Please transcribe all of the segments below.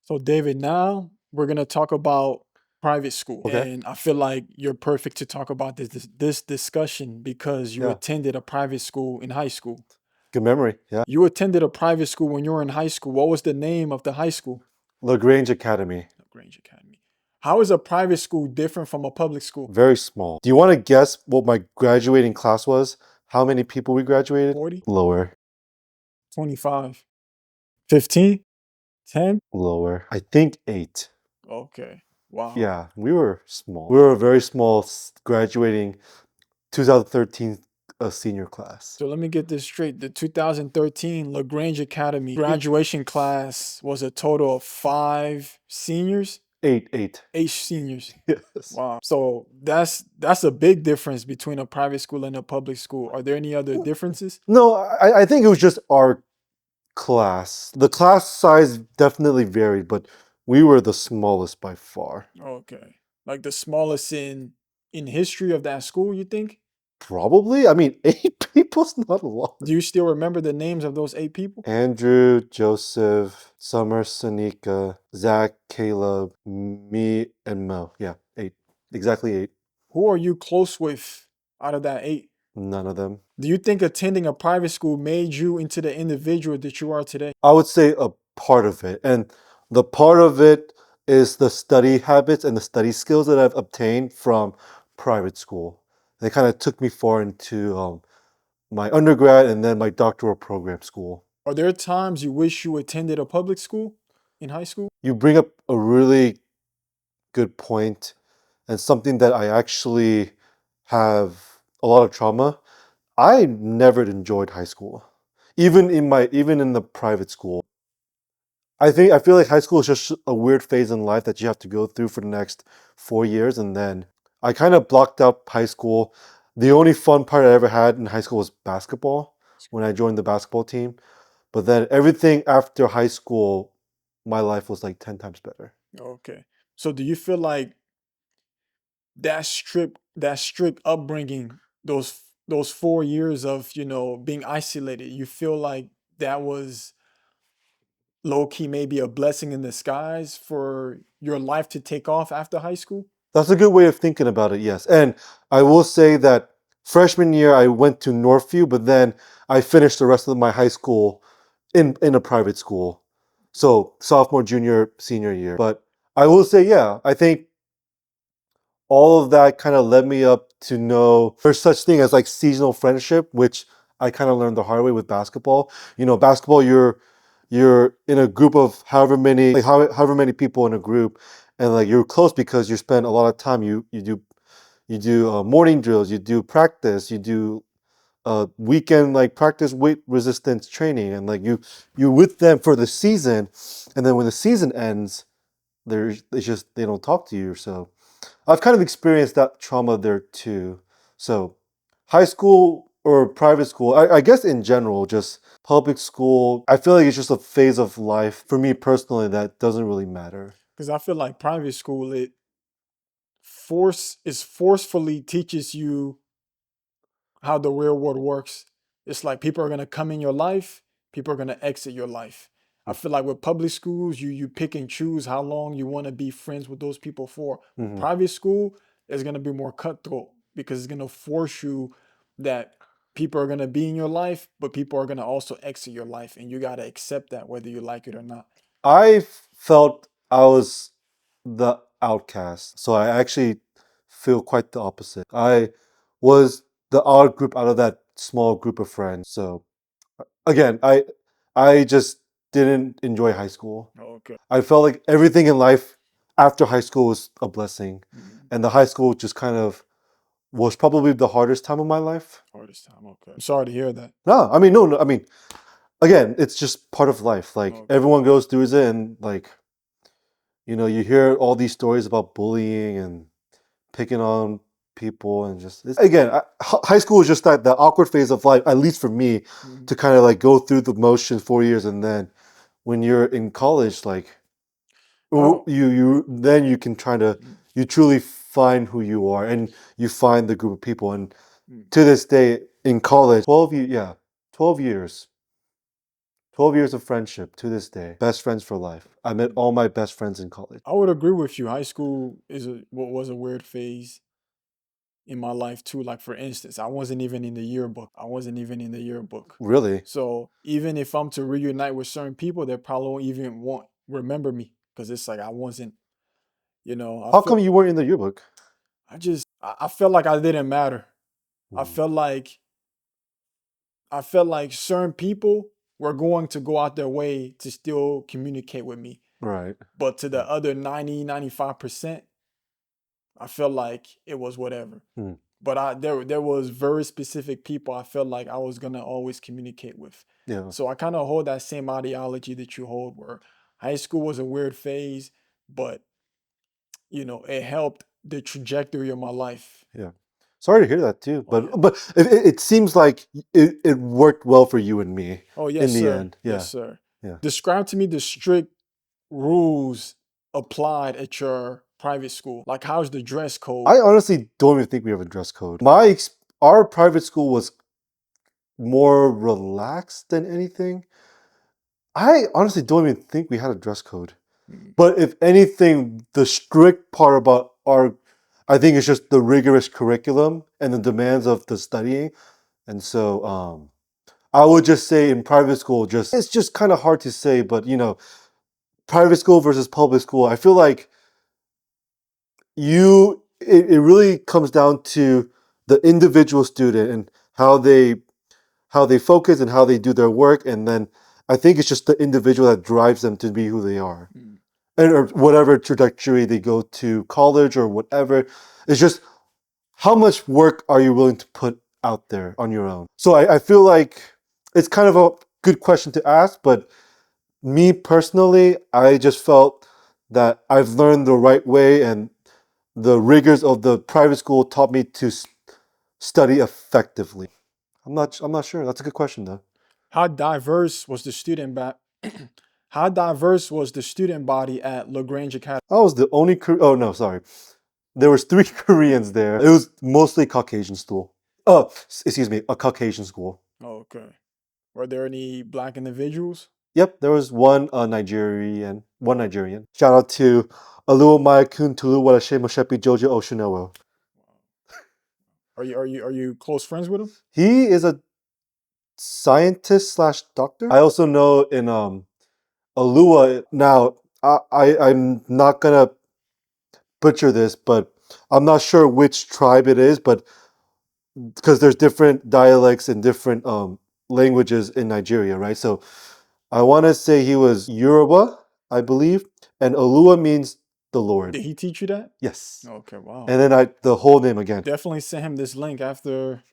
So, David, now we're gonna talk about private school, Okay. and I feel like you're perfect to talk about this discussion because you Yeah. attended a private school in high school. Good memory. Yeah. You attended a private school when you were in high school. What was the name of the high school? LaGrange Academy. Grange Academy. How is a private school different from a public school? Very small. Do you want to guess what my graduating class was? How many people we graduated? 40, Lower. 25, 15, 10? Lower. I think 8. Okay. Wow. Yeah, we were small. We were a very small graduating 2013 senior class. So let me get this straight. The 2013 LaGrange Academy graduation class was a total of 5 seniors, 8. 8 seniors. Yes. Wow. So that's a big difference between a private school and a public school. Are there any other differences? No, I think it was just our class. The class size definitely varied, but we were the smallest by far. Okay. Like the smallest in history of that school, you think? Probably. I mean, 8 people's not a lot. Do you still remember the names of those 8 people? Andrew, Joseph, Summer, Sanika, Zach, Caleb, me, and Mo. Yeah, 8. Exactly 8. Who are you close with out of that 8? None of them. Do you think attending a private school made you into the individual that you are today? I would say a part of it. And the part of it is the study habits and the study skills that I've obtained from private school. They kind of took me far into my undergrad and then my doctoral program school. Are there times you wish you attended a public school in high school? You bring up a really good point and something that I actually have a lot of trauma. I never enjoyed high school. Even in the private school. I feel like high school is just a weird phase in life that you have to go through for the next 4 years, and then I kind of blocked out high school. The only fun part I ever had in high school was basketball when I joined the basketball team. But then everything after high school, my life was like 10 times better. Okay. So do you feel like that strict upbringing, those 4 years of, being isolated, you feel like that was low key maybe a blessing in disguise for your life to take off after high school? That's a good way of thinking about it, yes. And I will say that freshman year I went to Northview, but then I finished the rest of my high school in a private school. So sophomore, junior, senior year. But I will say, yeah, I think all of that kind of led me up to know there's such thing as like seasonal friendship, which I kind of learned the hard way with basketball. Basketball, you're in a group of however many people in a group, and like you're close because you spend a lot of time. You do morning drills, you do practice, you do weekend like practice weight resistance training, and like you're with them for the season, and then when the season ends, they don't talk to you. So I've kind of experienced that trauma there too. So high school or private school, I guess in general, just public school, I feel like it's just a phase of life for me personally that doesn't really matter. Because I feel like private school, forcefully teaches you how the real world works. It's like people are gonna come in your life, people are gonna exit your life. I feel like with public schools, you pick and choose how long you want to be friends with those people for. With Mhm. private school, it's gonna be more cutthroat because it's gonna force you that people are gonna be in your life, but people are gonna also exit your life, and you gotta accept that whether you like it or not. I felt I was the outcast, so I actually feel quite the opposite. I was the odd group out of that small group of friends. So again, I just didn't enjoy high school. Okay. I felt like everything in life after high school was a blessing, Mhm. and the high school just kind of was probably the hardest time of my life. Hardest time. Okay. I'm sorry to hear that. No, I mean no, I mean again, it's just part of life. Like Okay. everyone goes through it, and like you hear all these stories about bullying and picking on people, and again, high school is just that the awkward phase of life, at least for me, Mhm. to kind of like go through the motion 4 years, and then when you're in college, like Oh. then you can try to Mm, you truly find who you are, and you find the group of people. And mm. to this day in college, 12 years, yeah, 12 years, 12 years of friendship to this day. Best friends for life. I met all my best friends in college. I would agree with you. High school was a weird phase in my life too. Like for instance, I wasn't even in the yearbook. I wasn't even in the yearbook. Really? So even if I'm to reunite with certain people, they probably won't even want remember me because it's like I wasn't. I How feel come you weren't in the yearbook? I felt like I didn't matter. I Hmm. felt like certain people were going to go out their way to still communicate with me. Right. But to the other 90, 95%, I felt like it was whatever. Hmm. But there was very specific people I felt like I was gonna always communicate with. Yeah. So I kind of hold that same ideology that you hold, where high school was a weird phase, but it helped the trajectory of my life. Yeah. Sorry to hear that too. Oh yeah. But it seems like it worked well for you and me Oh yes, in the sir. end. Yes, Yeah. sir. Yeah. Describe to me the strict rules applied at your private school. Like, how's the dress code? I honestly don't even think we have a dress code. Our private school was more relaxed than anything. I honestly don't even think we had a dress code. Mm. But if anything, the strict part about I think it's just the rigorous curriculum and the demands of the studying. And so I would just say in private school, it's just kind of hard to say, but private school versus public school, I feel like it really comes down to the individual student and how they focus and how they do their work, and then I think it's just the individual that drives them to be who they are, Mm. or whatever trajectory they go to college or whatever. It's just how much work are you willing to put out there on your own. So I feel like it's kind of a good question to ask, but me personally, I just felt that I've learned the right way, and the rigors of the private school taught me to study effectively. I'm not sure. That's a good question though. How diverse was the student ba- How diverse was the student body at LaGrange Academy? I was the only oh no, sorry. There was 3 Koreans there. It was mostly Caucasian school. Oh, excuse me, a Caucasian school. Oh, okay. Were there any black individuals? Yep, there was one Nigerian. Shout out to Aluomai Kun Tulu Walashe Moshepi Jojo Oshunowo. Are you close friends with him? He is a scientist slash doctor. I also know in Alua. Now I'm not gonna butcher this, but I'm not sure which tribe it is, but because there's different dialects and different languages in Nigeria, right? So I want to say he was Yoruba, I believe, and Alua means the Lord. Did he teach you that? Yes. Okay, wow. And then the whole name again. Definitely send him this link after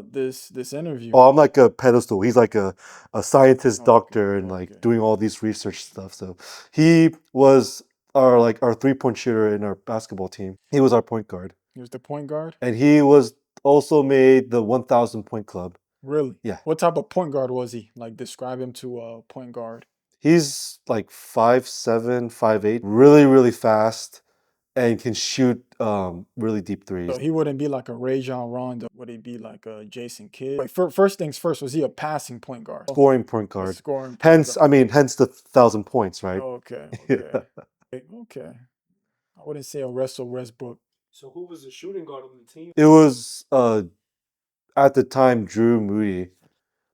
this interview. Oh, I'm like a pedestal. He's like a scientist, Okay, doctor, and like okay. doing all these research stuff. So he was our 3-point shooter in our basketball team. He was our point guard, He was the point guard? and he was also made the 1,000 point club. Really? Yeah. What type of point guard was he? Like, describe him to a point guard. He's like 5'7", 5'8", really, really fast, and can shoot really deep threes. So he wouldn't be like a Rajon Rondo. Would he be like a Jason Kidd? Wait, first things first, was he a passing point guard? Scoring point A guard. scoring point Hence, guard. hence the 1,000 points, right? Okay, Yeah. okay. Okay. I wouldn't say a Russell Westbrook. So who was the shooting guard on the team? It was at the time Drew Moody,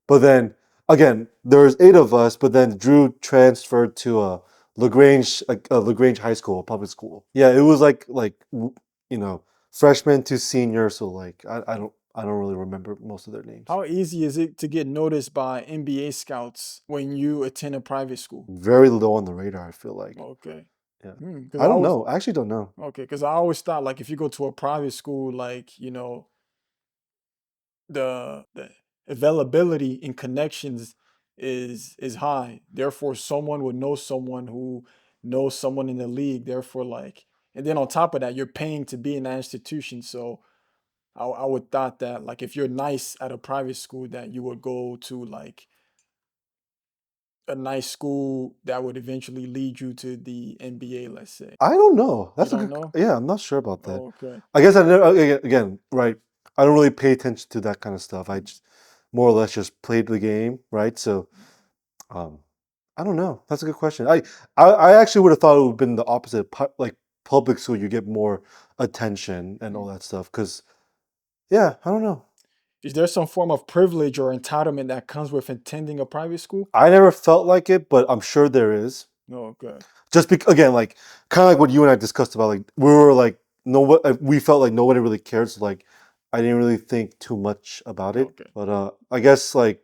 but then again there was 8 of us, but then Drew transferred to a Lagrange High School, public school. Yeah, it was like freshman to senior. So like I don't really remember most of their names. How easy is it to get noticed by NBA scouts when you attend a private school? Very low on the radar, I feel like. Okay. Yeah. 'Cause I don't know. I actually don't know. Okay, because I always thought like if you go to a private school, like the availability in connections is high. Therefore, someone would know someone who knows someone in the league. Therefore, like, and then on top of that, you're paying to be in that institution. So I would thought that like if you're nice at a private school, that you would go to like a nice school that would eventually lead you to the NBA, let's say. I don't know. That's You a don't good. know? Yeah, I'm not sure about that. Okay. I guess I never, again, right. I don't really pay attention to that kind of stuff. I just more or less just played the game, right? So I don't know. That's a good question. I actually would have thought it would have been the opposite. Like public school, you get more attention and all that stuff. Cause yeah, I don't know. Is there some form of privilege or entitlement that comes with attending a private school? I never felt like it, but I'm sure there is. No, okay. Just again, like kind of like what you and I discussed about, like we were like we felt like nobody really cared. So like I didn't really think too much about it. Okay. But I guess like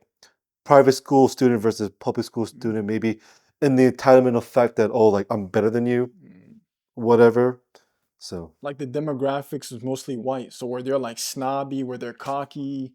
private school student versus public school student, maybe in the entitlement of fact that oh like I'm better than you, whatever. So Like the demographics was mostly white. So were they like snobby? Were they cocky?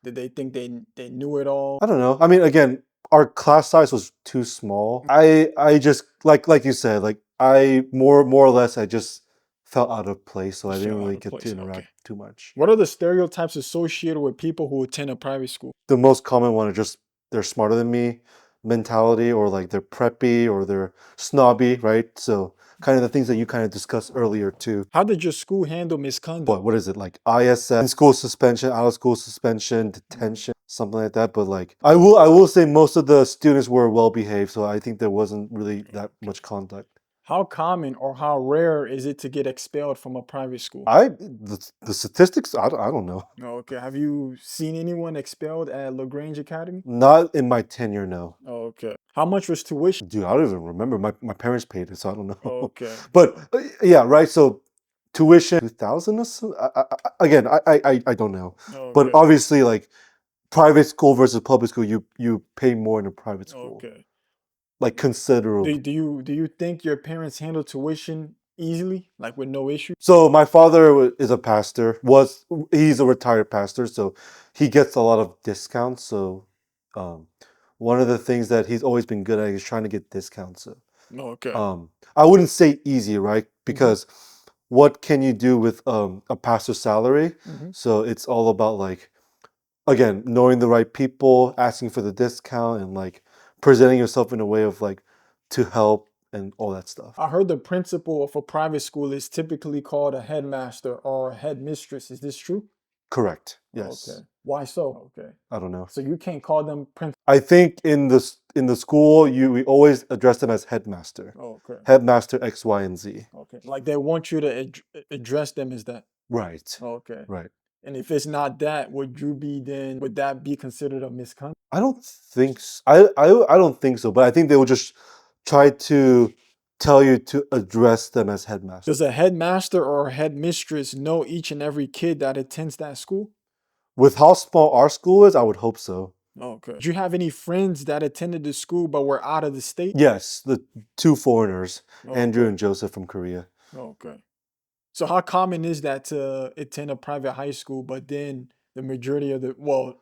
Did they think they knew it all? I don't know. I mean, again, our class size was too small. I just like you said, like I more or less I just felt out of place, so I didn't Felt out really of get to place, okay. interact too much. What are the stereotypes associated with people who attend a private school? The most common one is just they're smarter than me mentality, or like they're preppy or they're snobby, right? So kind of the things that you kind of discussed earlier too. How did your school handle misconduct? What is it, like ISS, in school suspension, out of school suspension, detention, something like that? But like I will say most of the students were well behaved, so I think there wasn't really that much conduct. How common or how rare is it to get expelled from a private school? The statistics, I don't know. Oh, okay. Have you seen anyone expelled at LaGrange Academy? Not in my tenure, no. Oh, okay. How much was tuition? Dude, I don't even remember. My parents paid it, so I don't know. Oh, okay. But yeah, right. So tuition 2,000 or so. Again, I don't know. Oh, But okay. obviously, like private school versus public school, you pay more in a private school, Okay. like considerably. Do you think your parents handle tuition easily, like with no issue? So my father is a pastor. He's a retired pastor, so he gets a lot of discounts. So um, one of the things that he's always been good at is trying to get discounts. So Okay. I wouldn't say easy, right? Because what can you do with a pastor's salary? So it's all about like, again, knowing the right people, asking for the discount, and like presenting yourself in a way of like to help and all that stuff. I heard the principal of a private school is typically called a headmaster or a headmistress. Is this true? Correct. Yes. Okay. Why so? Okay. I don't know. So you can't call them principal. I think in the school we always address them as headmaster. Okay. Headmaster X, Y, and Z. Okay. Like they want you to address them as that. Right. Okay. Right. And if it's not that, would that be considered a misconduct? I don't think so. I don't think so, but I think they will just try to tell you to address them as headmaster. Does a headmaster or a headmistress know each and every kid that attends that school? With how small our school is, I would hope so. Okay. Do you have any friends that attended the school but were out of the state? Yes, the two foreigners, Andrew Okay. and Joseph from Korea. Okay. So how common is that to attend a private high school, but then the majority of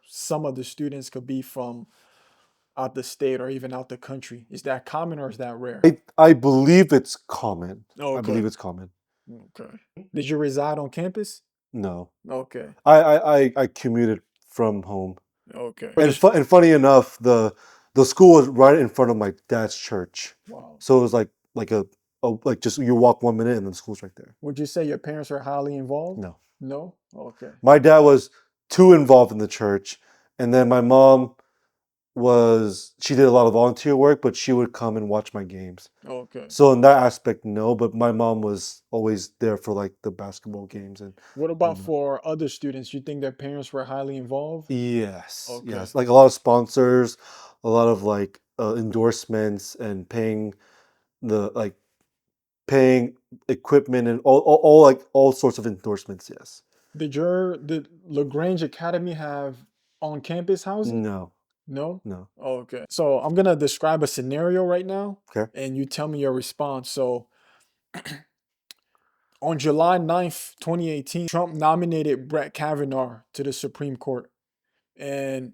some of the students could be from out the state or even out the country? Is that common or is that rare? I believe it's common. I Okay. believe it's common. Okay. Did you reside on campus? No, Okay. I commuted from home. Okay. And funny enough, the school was right in front of my dad's church. Wow. So it was like like just you walk 1 minute and then the school's right there. Would you say your parents are highly involved? No. No? Okay. My dad was too involved in the church, and then my mom she did a lot of volunteer work, but she would come and watch my games. Okay. So in that aspect, no, but my mom was always there for like the basketball games and What about for other students? You think their parents were highly involved? yes, Okay. yes, like a lot of sponsors, a lot of like endorsements and paying paying equipment and all sorts of endorsements. Yes. Did LaGrange Academy have on-campus housing? No. No? No. Okay. So I'm gonna describe a scenario right now, Okay. and you tell me your response. So on July 9th, 2018, Trump nominated Brett Kavanaugh to the Supreme Court. And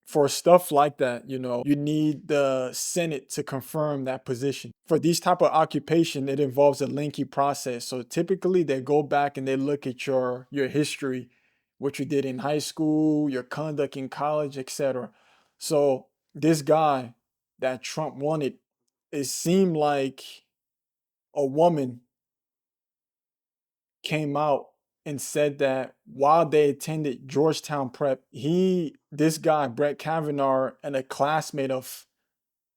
for stuff like that, you need the Senate to confirm that position. For these type of occupation, it involves a lengthy process. So typically they go back and they look at your history, what you did in high school, your conduct in college, etc. So this guy that Trump wanted, it seemed like a woman came out and said that while they attended Georgetown Prep, this guy, Brett Kavanaugh, and a classmate of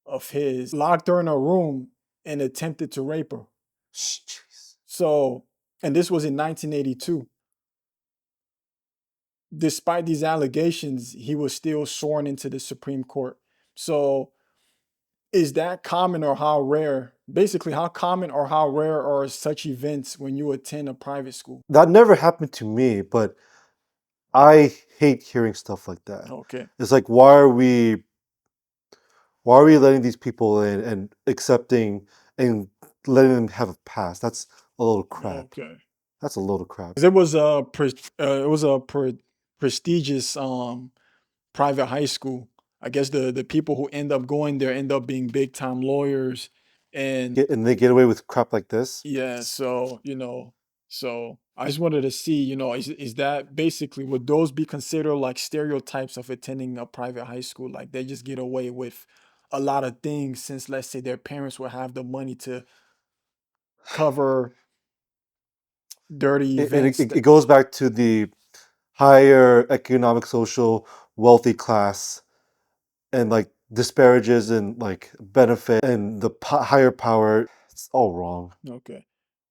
of his locked her in a room and attempted to rape her. Jeez. So, and this was in 1982. Despite these allegations, he was still sworn into the Supreme Court. So, is that common or how rare? Basically, how common or how rare are such events when you attend a private school? That never happened to me, but I hate hearing stuff like that. Okay. It's like, why are we letting these people in and accepting and letting them have a pass? That's a load of crap. Okay. That's a load of crap. 'Cause it was a prestigious private high school. I guess the people who end up going there end up being big time lawyers, and And they get away with crap like this. yeah, so so I just wanted to see, is that basically, would those be considered like stereotypes of attending a private high school? Like they just get away with a lot of things since, let's say, their parents will have the money to cover dirty And events. it goes back to the higher economic, social, wealthy class, and like disparages and like benefit and the higher power. It's all wrong. Okay.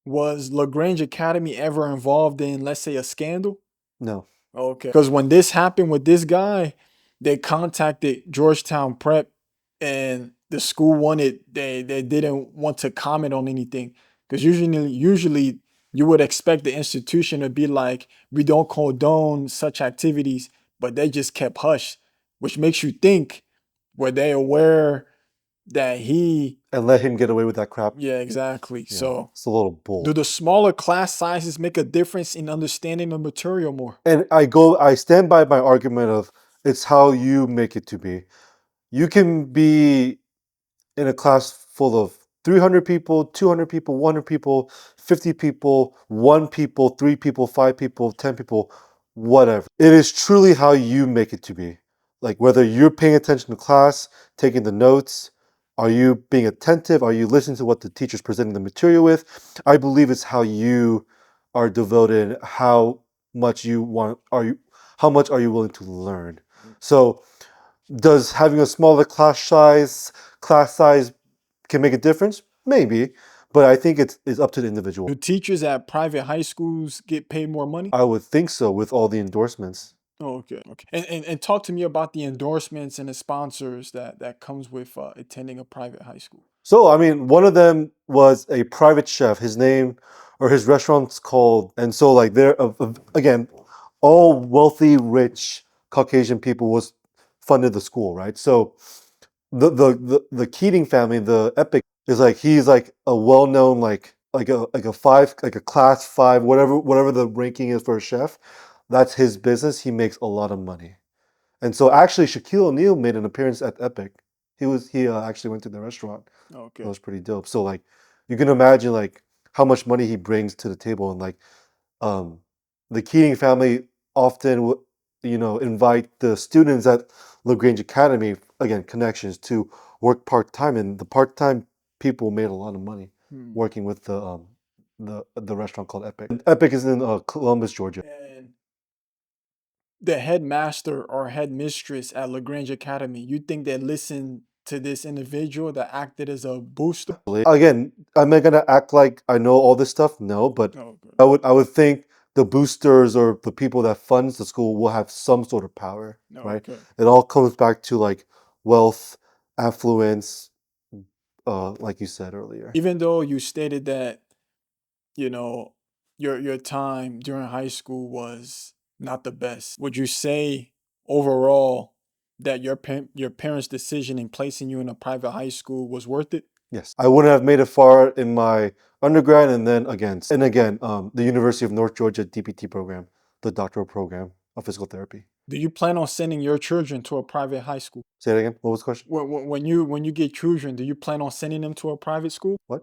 Was LaGrange Academy ever involved in, let's say, a scandal? No. Okay. Because when this happened with this guy, they contacted Georgetown Prep, and the school wanted they didn't want to comment on anything. Because usually you would expect the institution to be like, we don't condone such activities, but they just kept hush, which makes you think, were they aware that he And let him get away with that crap. yeah, exactly. Yeah, So it's a little bull. do the smaller class sizes make a difference in understanding the material more? And I stand by my argument of it's how you make it to be. You can be in a class full of 300 people, 200 people, 100 people, 50 people, 1 people, 3 people, 5 people, 10 people, whatever. It is truly how you make it to be. Like whether you're paying attention to class, taking the notes, are you being attentive? Are you listening to what the teacher's presenting the material with? I believe it's how you are devoted, how much you want, how much are you willing to learn? So does having a smaller class size can make a difference? Maybe, but I think it's up to the individual. Do teachers at private high schools get paid more money? I would think so with all the endorsements. Oh, okay. Okay. And talk to me about the endorsements and the sponsors that comes with attending a private high school. So, I mean, one of them was a private chef. His name or his restaurant's called, and so like again, all wealthy, rich Caucasian people was funded the school, right? So the Keating family, the Epic, is like he's like a well-known like a five, like a class 5, whatever the ranking is for a chef. That's his business. He makes a lot of money. And so actually Shaquille O'Neal made an appearance at Epic. He actually went to the restaurant. That Okay. was pretty dope. So like you can imagine like how much money he brings to the table, and like um the Keating family often would invite the students at LaGrange Academy, again connections, to work part-time, and the part-time people made a lot of money Hmm. working with the restaurant called Epic. And Epic is in Columbus, Georgia. And the headmaster or headmistress at LaGrange Academy, you think they listen to this individual that acted as a booster? Again, am I gonna act like I know all this stuff? No, but Okay. I would think the boosters or the people that funds the school will have some sort of power, right? Okay. It all comes back to like wealth, affluence, like you said earlier. Even though you stated that, you know, your time during high school was not the best, would you say overall that your parents' decision in placing you in a private high school was worth it? Yes, I wouldn't have made it far in my undergrad, and then again, the University of North Georgia DPT program, the doctoral program of physical therapy. Do you plan on sending your children to a private high school? Say that again. What was the question? When you get children, do you plan on sending them to a private school? What?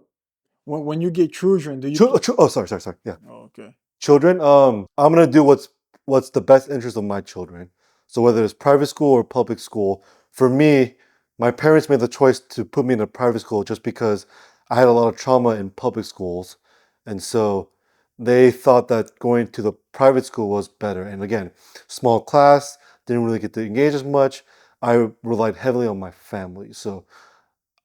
When you get children, do you? Oh, sorry. Yeah. Oh, okay. Children, I'm gonna do what's the best interest of my children. So whether it's private school or public school, for me, my parents made the choice to put me in a private school just because I had a lot of trauma in public schools, and so they thought that going to the private school was better. And again, small class, didn't really get to engage as much. I relied heavily on my family, so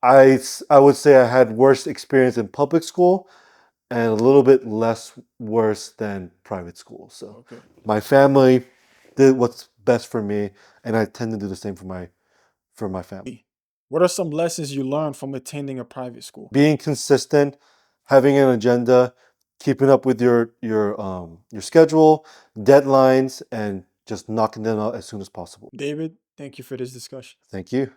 I would say I had worse experience in public school and a little bit less worse than private school. So Okay. my family did what's best for me, and I tend to do the same for my family. What are some lessons you learned from attending a private school? Being consistent, having an agenda, keeping up with your schedule, deadlines, and just knocking them out as soon as possible. David, thank you for this discussion. Thank you.